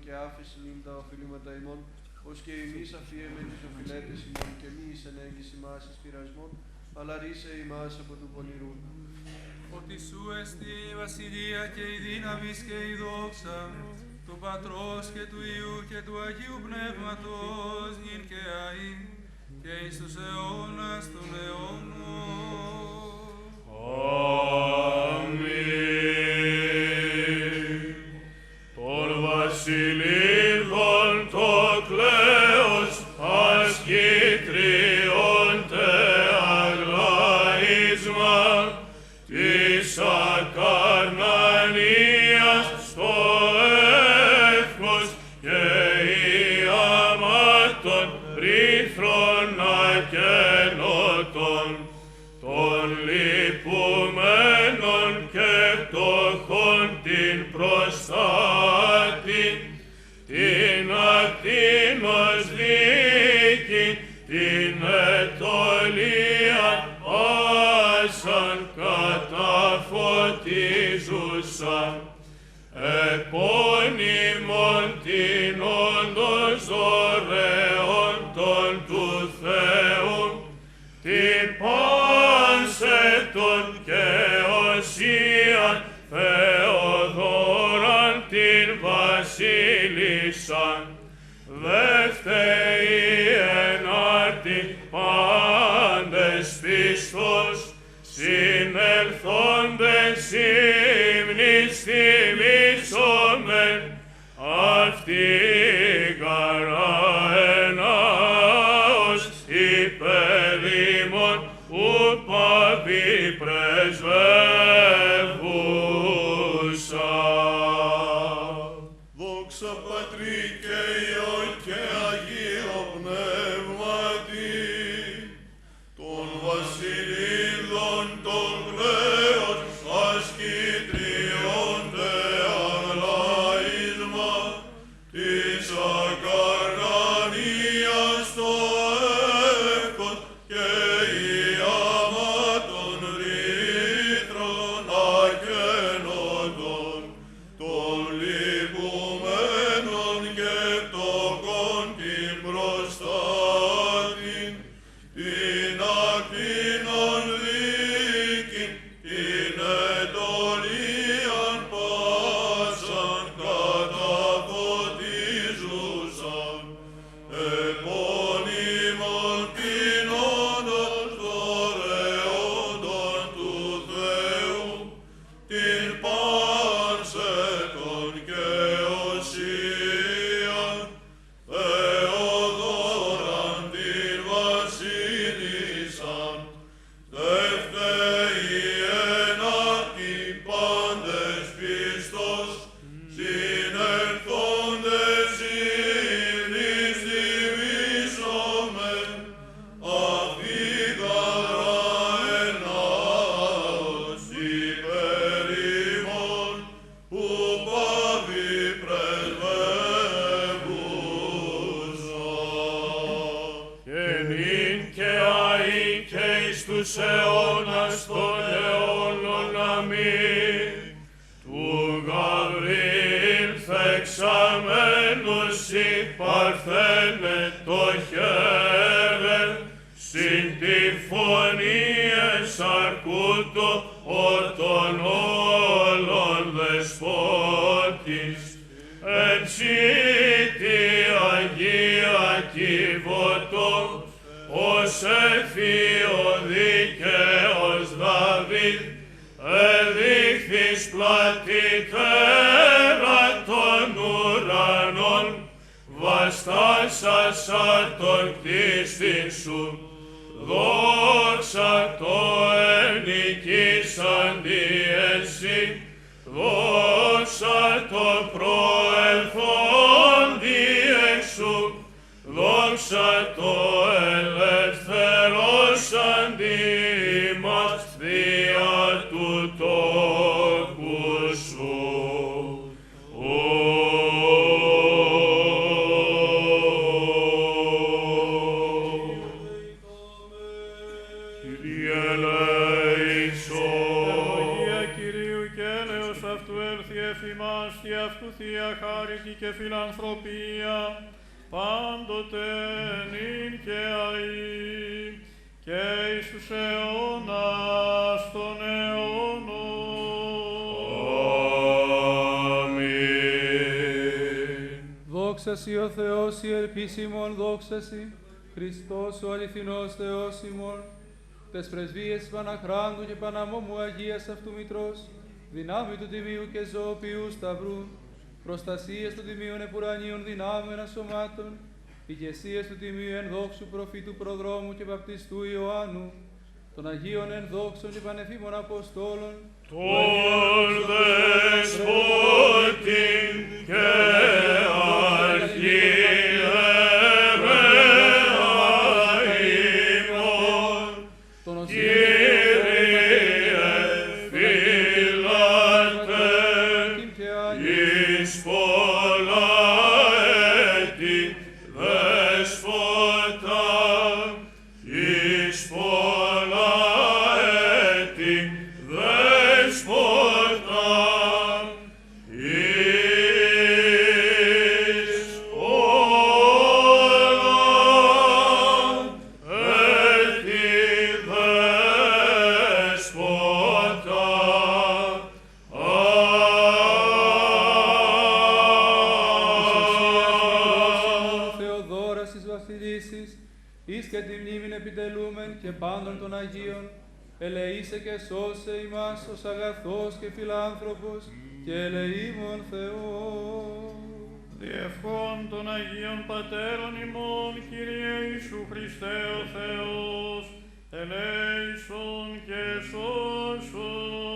και άφεση νυν τα οφειλήματα ημών, ως και εμείς αφιέμε τους οφειλέτες ημών, και μη εις ενέγγιση μας εις πειρασμόν, αλλά ρίσε ημάς από του πονηρού. Ότι σου εστί η βασιλεία και η δύναμη και η δόξα, του Πατρός και του Υιού και του Αγίου Πνεύματος, νυν και αεί, και εις τους αιώνας των αιώνων. Αμήν. Τον βασιλείων το κλαίος ασκήτριον τε αγλαίσμα της ακαρνανίας στο εύχος και η αμάτων ρήθρον ακενότων των λυπουμένων και πτωχών την προστάτη, την ακτίνος δίκη, την ετωλία άσαν καταφωτίζουσαν, επώνυμον την όντως δωρεόντων του Θεού, την πάνσετον και οσίαν Θεοδόραν την βασίλισσαν, δεύτερη ενάρτη πάντες πιστός, συνελθόντες ύμνης θυμήσομεν, αυτή καρά ενάος υπερήμων ου παπή πρεσβεύουσα. Δόξα Πατρί και Υιό και Αγίο Πνεύματι, των βασιλίδων των κλαίων ασκητριώνται αγλαίσμα της ακαρνανίας το εύκος και η άμα των ρήθρων ακενότων, των λυπουμένων και πτωχών την προστάτην, την ακτίνων δίκην, την ετωλίαν πάσαν καταφωτίζουσαν, επώνυμον την όντως δωρεόντων του Θεού, την πάνσετον και οσίαν Θεοδόραν την βασίλισσαν, δεύτερη ενάρτη πάντες πιστός, συνελθόντες ύμνης θυμήσομεν, αυτή καρά ενάος υπερήμων που πάβει πρεσβεύουσα. Και νυν και αεί και εις τους αιώνας των αιώνων αμήν. Του Γαβριήλ θεξαμένους η παρθένε το χέρεν, συν τη φωνή εσαρκούτο ορτων όλων δεσπότης, έτσι τη Αγία Κιβωτό, ως εφείο δικαίος Δαβίδ, εδείχθης πλατύτερα των ουρανών, βαστάσασα τον κτίστην σου, δόξα το ενικήσαντι εσύ, δόξα το προελθόντι εξού, δόξα το ελευθερώσαντι μας δια του τόκου σου. Kyrie eleison. Ευλογία Κυρίου και έλεος αυτού έλθει εφ' ημάς και αυτού Θεία και φιλανθρωπία, πάντοτε νυν και αεί, και εις τους αιώνας των αιώνων. Αμήν. Δόξα Σοι ο Θεός, η ελπίσιμον, δόξα Σοι, Χριστός ο αληθινός Θεός ημών, τες πρεσβείες Παναχράντου και Παναμόμου Αγίας αυτού Μητρός, δυνάμει του Τιμίου και ζωοποιού Σταυρού, προστασίες του Τιμίων επουρανίων δυνάμενα σωμάτων, ηγεσίες του Τιμίου ενδόξου προφήτου προδρόμου και βαπτιστού Ιωάννου, των Αγίων ενδόξων και πανεφήμων Αποστόλων, Τον Δεσπότην και ελεήσε και σώσε ημάς ως αγαθός και φιλάνθρωπος και ελεήμων Θεός. Διευχών των Αγίων Πατέρων ημών, Κύριε Ιησού Χριστέ ο Θεός, ελέησον και σώσον.